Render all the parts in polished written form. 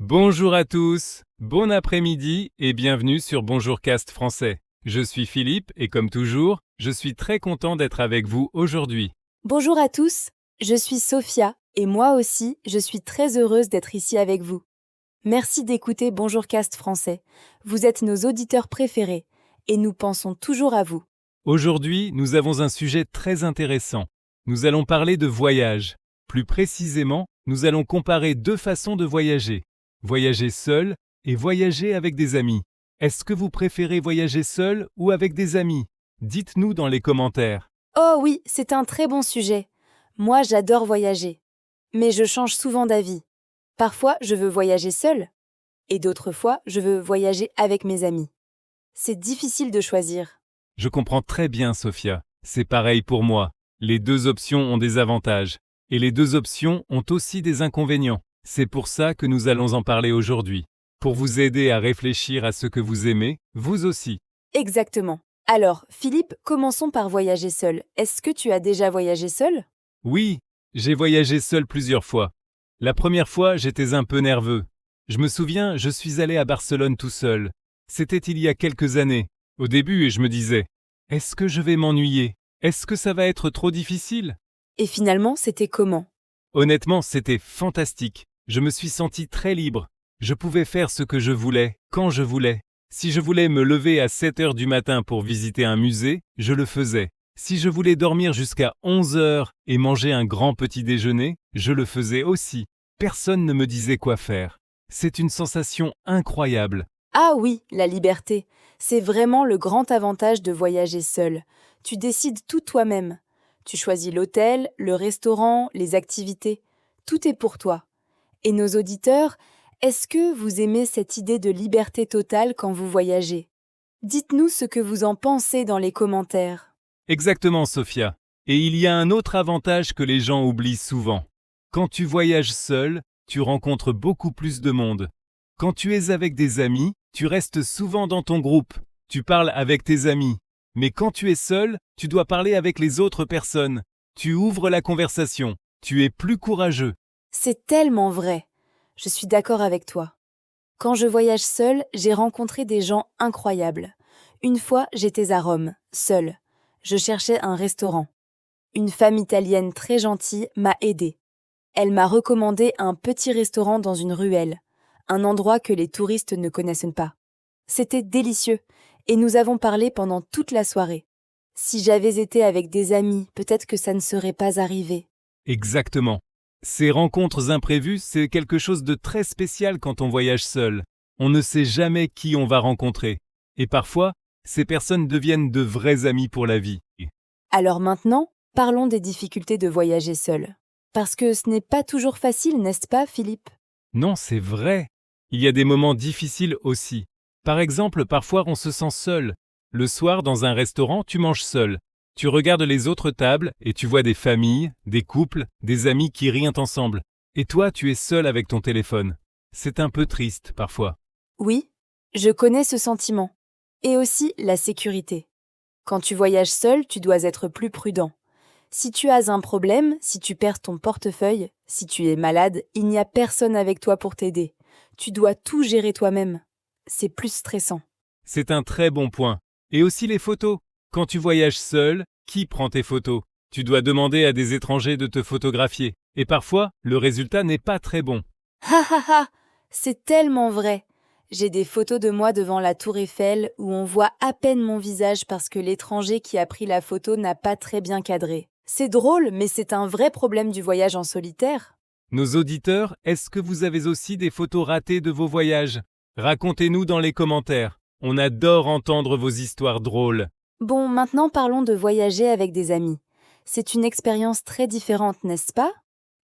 Bonjour à tous, bon après-midi et bienvenue sur Bonjour Cast français. Je suis Philippe et comme toujours, je suis très content d'être avec vous aujourd'hui. Bonjour à tous, je suis Sophia et moi aussi, je suis très heureuse d'être ici avec vous. Merci d'écouter Bonjour Cast français. Vous êtes nos auditeurs préférés et nous pensons toujours à vous. Aujourd'hui, nous avons un sujet très intéressant. Nous allons parler de voyage. Plus précisément, nous allons comparer deux façons de voyager. Voyager seul et voyager avec des amis. Est-ce que vous préférez voyager seul ou avec des amis? Dites-nous dans les commentaires. Oh oui, c'est un très bon sujet. Moi, j'adore voyager. Mais je change souvent d'avis. Parfois, je veux voyager seule et d'autres fois, je veux voyager avec mes amis. C'est difficile de choisir. Je comprends très bien, Sophia. C'est pareil pour moi. Les deux options ont des avantages. Et les deux options ont aussi des inconvénients. C'est pour ça que nous allons en parler aujourd'hui. Pour vous aider à réfléchir à ce que vous aimez, vous aussi. Exactement. Alors, Philippe, commençons par voyager seul. Est-ce que tu as déjà voyagé seul? Oui, j'ai voyagé seul plusieurs fois. La première fois, j'étais un peu nerveux. Je me souviens, je suis allé à Barcelone tout seul. C'était il y a quelques années. Au début, je me disais, est-ce que je vais m'ennuyer? Est-ce que ça va être trop difficile? Et finalement, c'était comment? Honnêtement, c'était fantastique. Je me suis senti très libre. Je pouvais faire ce que je voulais, quand je voulais. Si je voulais me lever à 7 heures du matin pour visiter un musée, je le faisais. Si je voulais dormir jusqu'à 11 heures et manger un grand petit déjeuner, je le faisais aussi. Personne ne me disait quoi faire. C'est une sensation incroyable. Ah oui, la liberté. C'est vraiment le grand avantage de voyager seul. Tu décides tout toi-même. Tu choisis l'hôtel, le restaurant, les activités. Tout est pour toi. Et nos auditeurs, est-ce que vous aimez cette idée de liberté totale quand vous voyagez? Dites-nous ce que vous en pensez dans les commentaires. Exactement, Sophia. Et il y a un autre avantage que les gens oublient souvent. Quand tu voyages seul, tu rencontres beaucoup plus de monde. Quand tu es avec des amis, tu restes souvent dans ton groupe. Tu parles avec tes amis. Mais quand tu es seul, tu dois parler avec les autres personnes. Tu ouvres la conversation. Tu es plus courageux. C'est tellement vrai. Je suis d'accord avec toi. Quand je voyage seule, j'ai rencontré des gens incroyables. Une fois, j'étais à Rome, seule. Je cherchais un restaurant. Une femme italienne très gentille m'a aidée. Elle m'a recommandé un petit restaurant dans une ruelle, un endroit que les touristes ne connaissent pas. C'était délicieux, et nous avons parlé pendant toute la soirée. Si j'avais été avec des amis, peut-être que ça ne serait pas arrivé. Exactement. Ces rencontres imprévues, c'est quelque chose de très spécial quand on voyage seul. On ne sait jamais qui on va rencontrer. Et parfois, ces personnes deviennent de vrais amis pour la vie. Alors maintenant, parlons des difficultés de voyager seul. Parce que ce n'est pas toujours facile, n'est-ce pas, Philippe? Non, c'est vrai. Il y a des moments difficiles aussi. Par exemple, parfois on se sent seul. Le soir, dans un restaurant, tu manges seul. Tu regardes les autres tables et tu vois des familles, des couples, des amis qui rient ensemble. Et toi, tu es seul avec ton téléphone. C'est un peu triste parfois. Oui, je connais ce sentiment. Et aussi la sécurité. Quand tu voyages seul, tu dois être plus prudent. Si tu as un problème, si tu perds ton portefeuille, si tu es malade, il n'y a personne avec toi pour t'aider. Tu dois tout gérer toi-même. C'est plus stressant. C'est un très bon point. Et aussi les photos. Quand tu voyages seul, qui prend tes photos? Tu dois demander à des étrangers de te photographier. Et parfois, le résultat n'est pas très bon. Ha ha ha! C'est tellement vrai. J'ai des photos de moi devant la tour Eiffel où on voit à peine mon visage parce que l'étranger qui a pris la photo n'a pas très bien cadré. C'est drôle, mais c'est un vrai problème du voyage en solitaire. Nos auditeurs, est-ce que vous avez aussi des photos ratées de vos voyages? Racontez-nous dans les commentaires. On adore entendre vos histoires drôles. Bon, maintenant parlons de voyager avec des amis. C'est une expérience très différente, n'est-ce pas?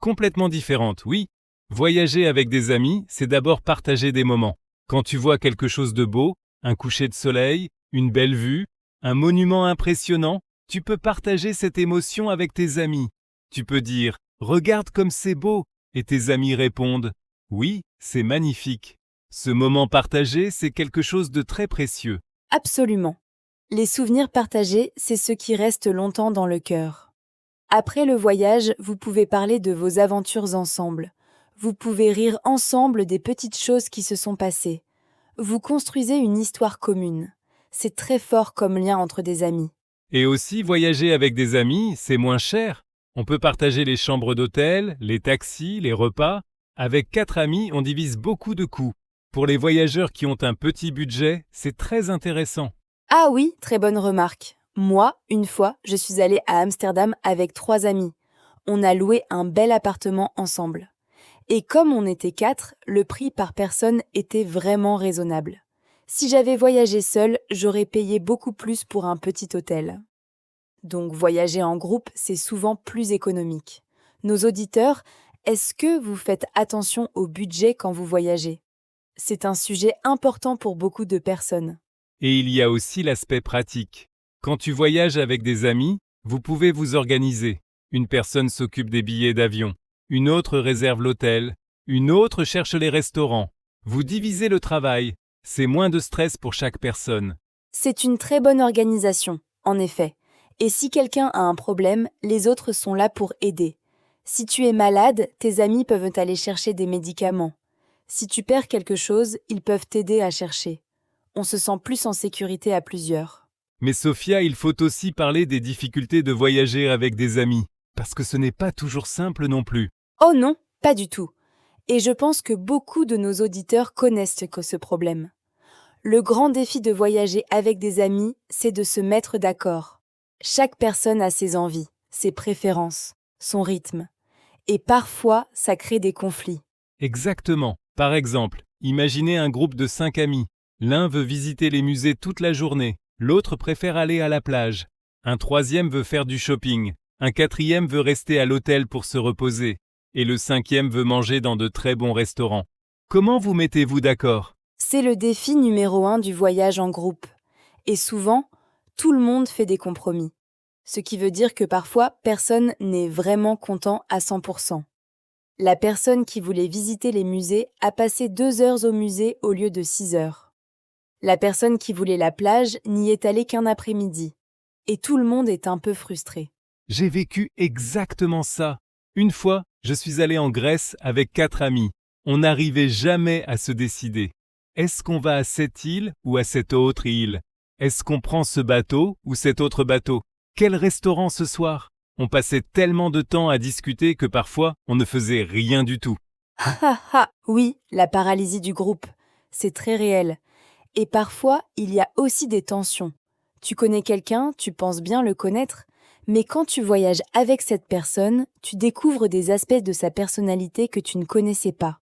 Complètement différentes, oui. Voyager avec des amis, c'est d'abord partager des moments. Quand tu vois quelque chose de beau, un coucher de soleil, une belle vue, un monument impressionnant, tu peux partager cette émotion avec tes amis. Tu peux dire « Regarde comme c'est beau » et tes amis répondent « Oui, c'est magnifique ». Ce moment partagé, c'est quelque chose de très précieux. Absolument. Les souvenirs partagés, c'est ce qui reste longtemps dans le cœur. Après le voyage, vous pouvez parler de vos aventures ensemble. Vous pouvez rire ensemble des petites choses qui se sont passées. Vous construisez une histoire commune. C'est très fort comme lien entre des amis. Et aussi, voyager avec des amis, c'est moins cher. On peut partager les chambres d'hôtel, les taxis, les repas. Avec 4 amis, on divise beaucoup de coûts. Pour les voyageurs qui ont un petit budget, c'est très intéressant. Ah oui, très bonne remarque. Moi, une fois, je suis allée à Amsterdam avec 3 amis. On a loué un bel appartement ensemble. Et comme on était 4, le prix par personne était vraiment raisonnable. Si j'avais voyagé seule, j'aurais payé beaucoup plus pour un petit hôtel. Donc voyager en groupe, c'est souvent plus économique. Nos auditeurs, est-ce que vous faites attention au budget quand vous voyagez? C'est un sujet important pour beaucoup de personnes. Et il y a aussi l'aspect pratique. Quand tu voyages avec des amis, vous pouvez vous organiser. Une personne s'occupe des billets d'avion, une autre réserve l'hôtel, une autre cherche les restaurants. Vous divisez le travail, c'est moins de stress pour chaque personne. C'est une très bonne organisation, en effet. Et si quelqu'un a un problème, les autres sont là pour aider. Si tu es malade, tes amis peuvent aller chercher des médicaments. Si tu perds quelque chose, ils peuvent t'aider à chercher. On se sent plus en sécurité à plusieurs. Mais Sophia, il faut aussi parler des difficultés de voyager avec des amis, parce que ce n'est pas toujours simple non plus. Oh non, pas du tout. Et je pense que beaucoup de nos auditeurs connaissent ce problème. Le grand défi de voyager avec des amis, c'est de se mettre d'accord. Chaque personne a ses envies, ses préférences, son rythme. Et parfois, ça crée des conflits. Exactement. Par exemple, imaginez un groupe de 5 amis. L'un veut visiter les musées toute la journée, l'autre préfère aller à la plage. Un troisième veut faire du shopping, un quatrième veut rester à l'hôtel pour se reposer, et le cinquième veut manger dans de très bons restaurants. Comment vous mettez-vous d'accord? C'est le défi numéro 1 du voyage en groupe. Et souvent, tout le monde fait des compromis. Ce qui veut dire que parfois, personne n'est vraiment content à 100%. La personne qui voulait visiter les musées a passé 2 heures au musée au lieu de 6 heures. La personne qui voulait la plage n'y est allée qu'un après-midi. Et tout le monde est un peu frustré. J'ai vécu exactement ça. Une fois, je suis allé en Grèce avec 4 amis. On n'arrivait jamais à se décider. Est-ce qu'on va à cette île ou à cette autre île? Est-ce qu'on prend ce bateau ou cet autre bateau? Quel restaurant ce soir? On passait tellement de temps à discuter que parfois, on ne faisait rien du tout. Oui, la paralysie du groupe. C'est très réel. Et parfois, il y a aussi des tensions. Tu connais quelqu'un, tu penses bien le connaître, mais quand tu voyages avec cette personne, tu découvres des aspects de sa personnalité que tu ne connaissais pas.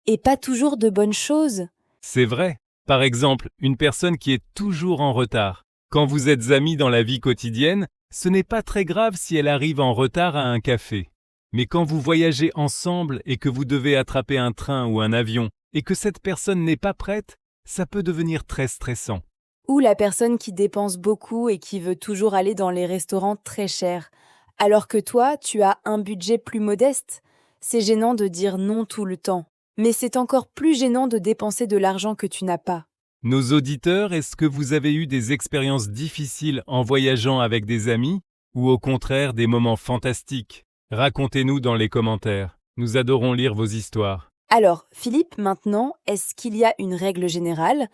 Et pas toujours de bonnes choses. C'est vrai. Par exemple, une personne qui est toujours en retard. Quand vous êtes amis dans la vie quotidienne, ce n'est pas très grave si elle arrive en retard à un café. Mais quand vous voyagez ensemble et que vous devez attraper un train ou un avion et que cette personne n'est pas prête, ça peut devenir très stressant. Ou la personne qui dépense beaucoup et qui veut toujours aller dans les restaurants très chers, alors que toi, tu as un budget plus modeste. C'est gênant de dire non tout le temps, mais c'est encore plus gênant de dépenser de l'argent que tu n'as pas. Nos auditeurs, est-ce que vous avez eu des expériences difficiles en voyageant avec des amis ou au contraire des moments fantastiques? Racontez-nous dans les commentaires. Nous adorons lire vos histoires. Alors, Philippe, maintenant, est-ce qu'il y a une règle générale?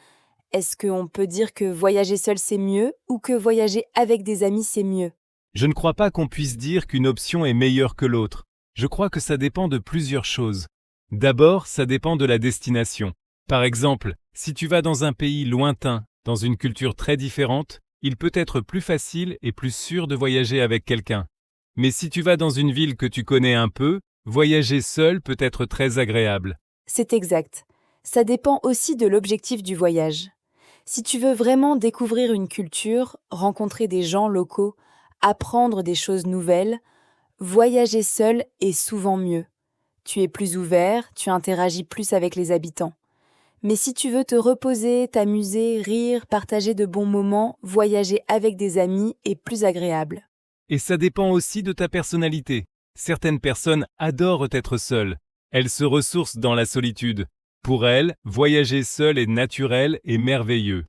Est-ce qu'on peut dire que voyager seul c'est mieux ou que voyager avec des amis c'est mieux? Je ne crois pas qu'on puisse dire qu'une option est meilleure que l'autre. Je crois que ça dépend de plusieurs choses. D'abord, ça dépend de la destination. Par exemple, si tu vas dans un pays lointain, dans une culture très différente, il peut être plus facile et plus sûr de voyager avec quelqu'un. Mais si tu vas dans une ville que tu connais un peu, voyager seul peut être très agréable. C'est exact. Ça dépend aussi de l'objectif du voyage. Si tu veux vraiment découvrir une culture, rencontrer des gens locaux, apprendre des choses nouvelles, voyager seul est souvent mieux. Tu es plus ouvert, tu interagis plus avec les habitants. Mais si tu veux te reposer, t'amuser, rire, partager de bons moments, voyager avec des amis est plus agréable. Et ça dépend aussi de ta personnalité. Certaines personnes adorent être seules. Elles se ressourcent dans la solitude. Pour elles, voyager seul est naturel et merveilleux.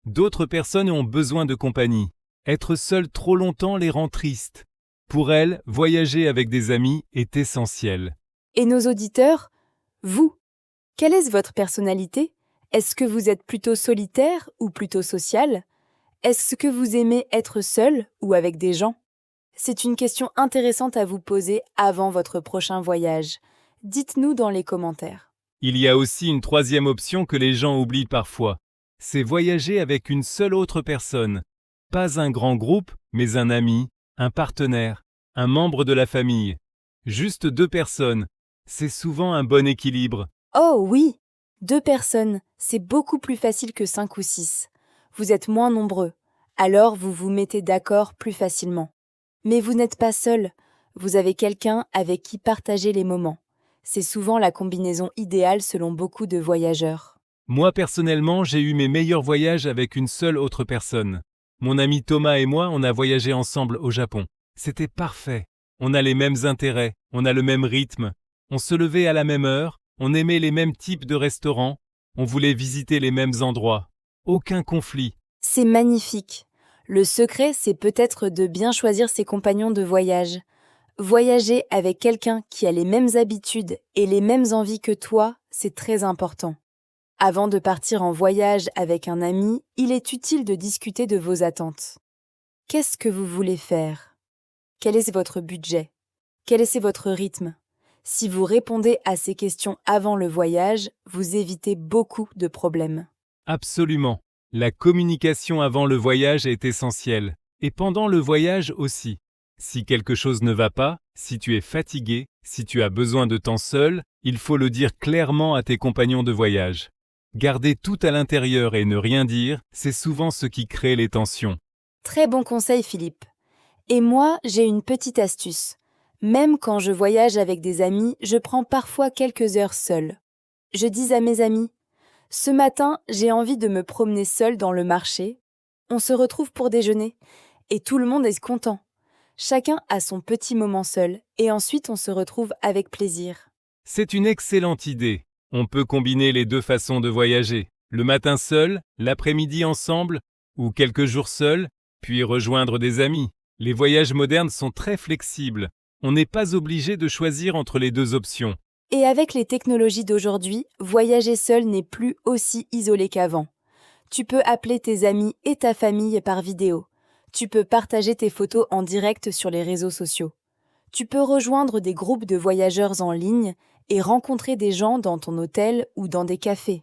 D'autres personnes ont besoin de compagnie. Être seul trop longtemps les rend tristes. Pour elles, voyager avec des amis est essentiel. Et nos auditeurs, Vous, quelle est votre personnalité? Est-ce que vous êtes plutôt solitaire ou plutôt social? Est-ce que vous aimez être seul ou avec des gens? C'est une question intéressante à vous poser avant votre prochain voyage. Dites-nous dans les commentaires. Il y a aussi une troisième option que les gens oublient parfois. C'est voyager avec une seule autre personne. Pas un grand groupe, mais un ami, un partenaire, un membre de la famille. Juste 2 personnes. C'est souvent un bon équilibre. Oh oui, 2 personnes, c'est beaucoup plus facile que 5 ou 6. Vous êtes moins nombreux, alors vous vous mettez d'accord plus facilement. Mais vous n'êtes pas seul, vous avez quelqu'un avec qui partager les moments. C'est souvent la combinaison idéale selon beaucoup de voyageurs. Moi personnellement, j'ai eu mes meilleurs voyages avec une seule autre personne. Mon ami Thomas et moi, on a voyagé ensemble au Japon. C'était parfait. On a les mêmes intérêts, on a le même rythme. On se levait à la même heure, on aimait les mêmes types de restaurants, on voulait visiter les mêmes endroits. Aucun conflit. C'est magnifique. Le secret, c'est peut-être de bien choisir ses compagnons de voyage. Voyager avec quelqu'un qui a les mêmes habitudes et les mêmes envies que toi, c'est très important. Avant de partir en voyage avec un ami, il est utile de discuter de vos attentes. Qu'est-ce que vous voulez faire? Quel est votre budget? Quel est votre rythme? Si vous répondez à ces questions avant le voyage, vous évitez beaucoup de problèmes. Absolument. La communication avant le voyage est essentielle. Et pendant le voyage aussi. Si quelque chose ne va pas, si tu es fatigué, si tu as besoin de temps seul, il faut le dire clairement à tes compagnons de voyage. Garder tout à l'intérieur et ne rien dire, c'est souvent ce qui crée les tensions. Très bon conseil, Philippe. Et moi, j'ai une petite astuce. Même quand je voyage avec des amis, je prends parfois quelques heures seule. Je dis à mes amis, « Ce matin, j'ai envie de me promener seule dans le marché. On se retrouve pour déjeuner. » Et tout le monde est content. Chacun a son petit moment seul, et ensuite on se retrouve avec plaisir. C'est une excellente idée. On peut combiner les 2 façons de voyager. Le matin seul, l'après-midi ensemble, ou quelques jours seul, puis rejoindre des amis. Les voyages modernes sont très flexibles. On n'est pas obligé de choisir entre les 2 options. Et avec les technologies d'aujourd'hui, voyager seul n'est plus aussi isolé qu'avant. Tu peux appeler tes amis et ta famille par vidéo. Tu peux partager tes photos en direct sur les réseaux sociaux. Tu peux rejoindre des groupes de voyageurs en ligne et rencontrer des gens dans ton hôtel ou dans des cafés.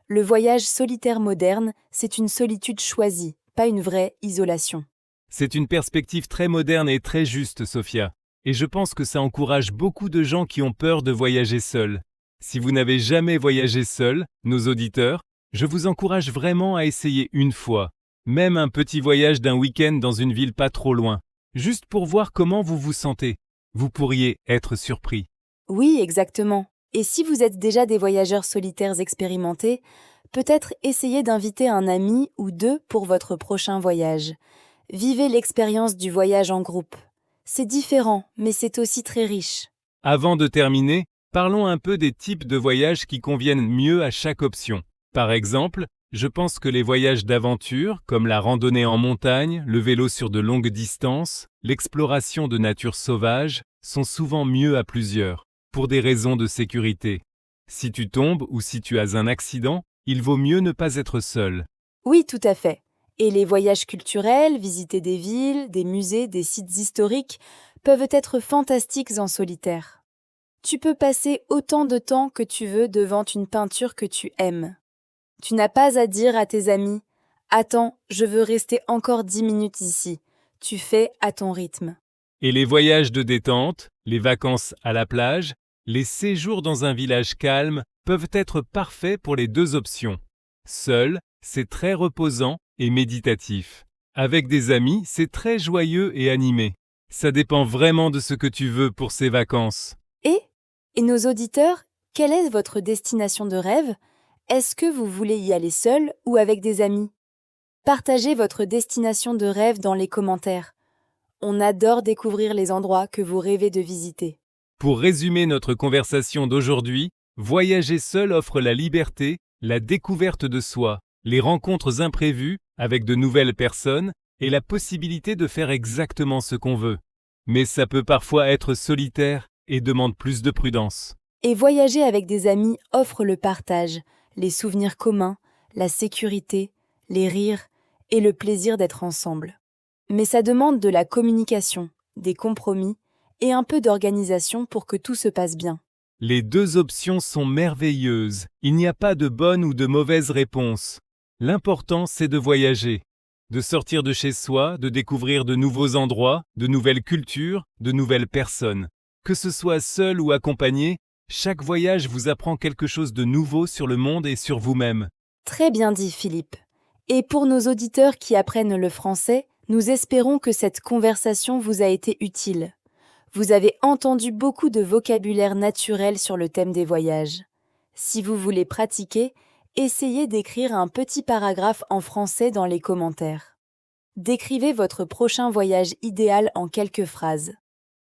Le voyage solitaire moderne, c'est une solitude choisie, pas une vraie isolation. C'est une perspective très moderne et très juste, Sophia. Et je pense que ça encourage beaucoup de gens qui ont peur de voyager seuls. Si vous n'avez jamais voyagé seul, nos auditeurs, je vous encourage vraiment à essayer une fois. Même un petit voyage d'un week-end dans une ville pas trop loin. Juste pour voir comment vous vous sentez. Vous pourriez être surpris. Oui, exactement. Et si vous êtes déjà des voyageurs solitaires expérimentés, peut-être essayez d'inviter un ami ou 2 pour votre prochain voyage. Vivez l'expérience du voyage en groupe. C'est différent, mais c'est aussi très riche. Avant de terminer, parlons un peu des types de voyages qui conviennent mieux à chaque option. Par exemple, je pense que les voyages d'aventure, comme la randonnée en montagne, le vélo sur de longues distances, l'exploration de nature sauvage, sont souvent mieux à plusieurs, pour des raisons de sécurité. Si tu tombes ou si tu as un accident, il vaut mieux ne pas être seul. Oui, tout à fait. Et les voyages culturels, visiter des villes, des musées, des sites historiques, peuvent être fantastiques en solitaire. Tu peux passer autant de temps que tu veux devant une peinture que tu aimes. Tu n'as pas à dire à tes amis « Attends, je veux rester encore 10 minutes ici ». Tu fais à ton rythme. Et les voyages de détente, les vacances à la plage, les séjours dans un village calme peuvent être parfaits pour les 2 options. Seul, c'est très reposant et méditatif. Avec des amis, c'est très joyeux et animé. Ça dépend vraiment de ce que tu veux pour ces vacances. Et nos auditeurs, quelle est votre destination de rêve? Est-ce que vous voulez y aller seul ou avec des amis? Partagez votre destination de rêve dans les commentaires. On adore découvrir les endroits que vous rêvez de visiter. Pour résumer notre conversation d'aujourd'hui, voyager seul offre la liberté, la découverte de soi, les rencontres imprévues avec de nouvelles personnes et la possibilité de faire exactement ce qu'on veut. Mais ça peut parfois être solitaire et demande plus de prudence. Et voyager avec des amis offre le partage, les souvenirs communs, la sécurité, les rires et le plaisir d'être ensemble. Mais ça demande de la communication, des compromis et un peu d'organisation pour que tout se passe bien. Les deux options sont merveilleuses. Il n'y a pas de bonne ou de mauvaise réponse. L'important, c'est de voyager, de sortir de chez soi, de découvrir de nouveaux endroits, de nouvelles cultures, de nouvelles personnes. Que ce soit seul ou accompagné, chaque voyage vous apprend quelque chose de nouveau sur le monde et sur vous-même. Très bien dit, Philippe. Et pour nos auditeurs qui apprennent le français, nous espérons que cette conversation vous a été utile. Vous avez entendu beaucoup de vocabulaire naturel sur le thème des voyages. Si vous voulez pratiquer, essayez d'écrire un petit paragraphe en français dans les commentaires. Décrivez votre prochain voyage idéal en quelques phrases.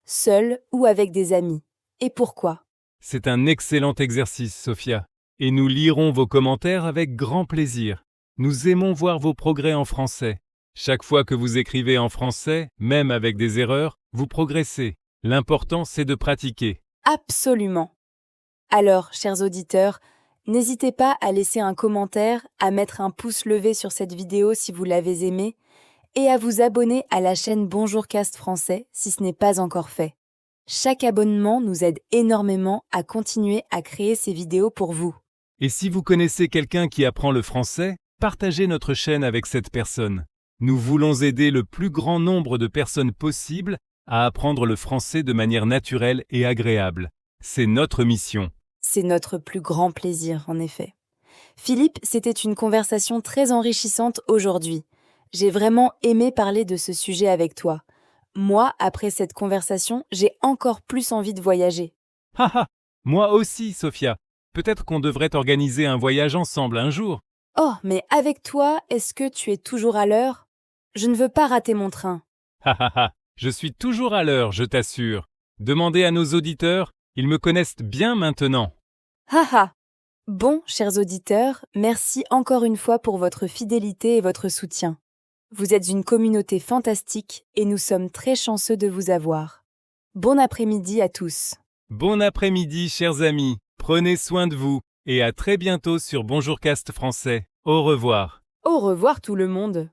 Seul ou avec des amis. Et pourquoi ? C'est un excellent exercice, Sophia. Et nous lirons vos commentaires avec grand plaisir. Nous aimons voir vos progrès en français. Chaque fois que vous écrivez en français, même avec des erreurs, vous progressez. L'important, c'est de pratiquer. Absolument. Alors, chers auditeurs, n'hésitez pas à laisser un commentaire, à mettre un pouce levé sur cette vidéo si vous l'avez aimée, et à vous abonner à la chaîne Bonjour Cast Français si ce n'est pas encore fait. Chaque abonnement nous aide énormément à continuer à créer ces vidéos pour vous. Et si vous connaissez quelqu'un qui apprend le français, partagez notre chaîne avec cette personne. Nous voulons aider le plus grand nombre de personnes possible à apprendre le français de manière naturelle et agréable. C'est notre mission. C'est notre plus grand plaisir, en effet. Philippe, c'était une conversation très enrichissante aujourd'hui. J'ai vraiment aimé parler de ce sujet avec toi. Moi, après cette conversation, j'ai encore plus envie de voyager. Haha, moi aussi, Sophia. Peut-être qu'on devrait organiser un voyage ensemble un jour. Oh, mais avec toi, est-ce que tu es toujours à l'heure ? Je ne veux pas rater mon train. Hahaha, je suis toujours à l'heure, je t'assure. Demandez à nos auditeurs, ils me connaissent bien maintenant. Haha. Bon, chers auditeurs, merci encore une fois pour votre fidélité et votre soutien. Vous êtes une communauté fantastique et nous sommes très chanceux de vous avoir. Bon après-midi à tous. Bon après-midi, chers amis. Prenez soin de vous et à très bientôt sur Bonjour Cast Français. Au revoir. Au revoir tout le monde.